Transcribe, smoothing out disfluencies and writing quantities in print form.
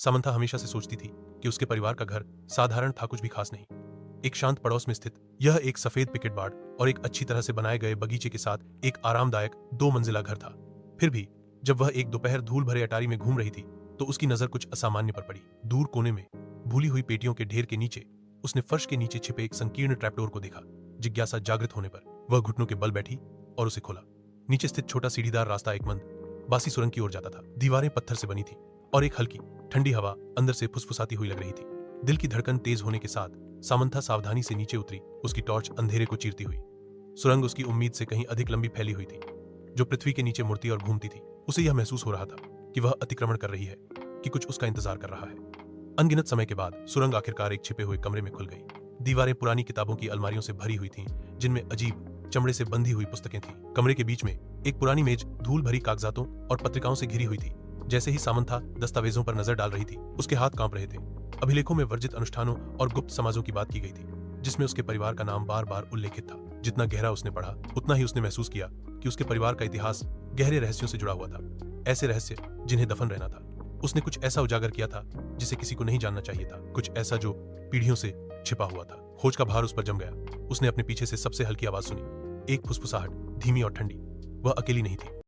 Samantha हमेशा से सोचती थी कि उसके परिवार का घर साधारण था, कुछ भी खास नहीं। एक शांत पड़ोस में स्थित यह एक सफेद पिकेट बाड़ और एक अच्छी तरह से बनाए गए बगीचे के साथ एक आरामदायक 2 मंजिला घर था। फिर भी जब वह एक दोपहर धूल भरे अटारी में घूम रही थी तो उसकी नजर कुछ असामान्य पर पड़ी। दूर कोने में भूली हुई पेटियों के ढेर के नीचे उसने फर्श के नीचे छिपे एक संकीर्ण ट्रैपडोर को देखा। जिज्ञासा जागृत होने पर वह घुटनों के बल बैठी और उसे खोला। नीचे स्थित छोटा सीढ़ीदार रास्ता एक मंद बासी सुरंग की ओर जाता था। दीवारें पत्थर से बनी थी और एक हल्की ठंडी हवा अंदर से फुसफुसाती हुई लग रही थी। दिल की धड़कन तेज होने के साथ सामंथा सावधानी से नीचे उतरी, उसकी टॉर्च अंधेरे को चीरती हुई। सुरंग उसकी उम्मीद से कहीं अधिक लंबी फैली हुई थी, जो पृथ्वी के नीचे मुड़ती और घूमती थी। उसे यह महसूस हो रहा था कि वह अतिक्रमण कर रही है, कि कुछ उसका इंतजार कर रहा है। अनगिनत समय के बाद सुरंग आखिरकार एक छिपे हुए कमरे में खुल गई। दीवारें पुरानी किताबों की अलमारियों से भरी हुई थीं, जिनमें अजीब चमड़े से बंधी हुई पुस्तकें थीं। कमरे के बीच में एक पुरानी मेज धूल भरी कागजातों और पत्रिकाओं से घिरी हुई थी। जैसे ही सामंथा दस्तावेजों पर नजर डाल रही थी, उसके हाथ कांप रहे थे। अभिलेखों में वर्जित अनुष्ठानों और गुप्त समाजों की बात की गई थी, जिसमें उसके परिवार का नाम बार बार उल्लेखित था। जितना गहरा उसने पढ़ा, उतना ही उसने महसूस किया कि उसके परिवार का इतिहास गहरे रहस्यों से जुड़ा हुआ था। ऐसे रहस्य जिन्हें दफन रहना था। उसने कुछ ऐसा उजागर किया था जिसे किसी को नहीं जानना चाहिए था, कुछ ऐसा जो पीढ़ियों से छिपा हुआ था। खोज का भार उस पर जम गया। उसने अपने पीछे से सबसे हल्की आवाज सुनी, एक फुसफुसाहट, धीमी और ठंडी। वह अकेली नहीं थी।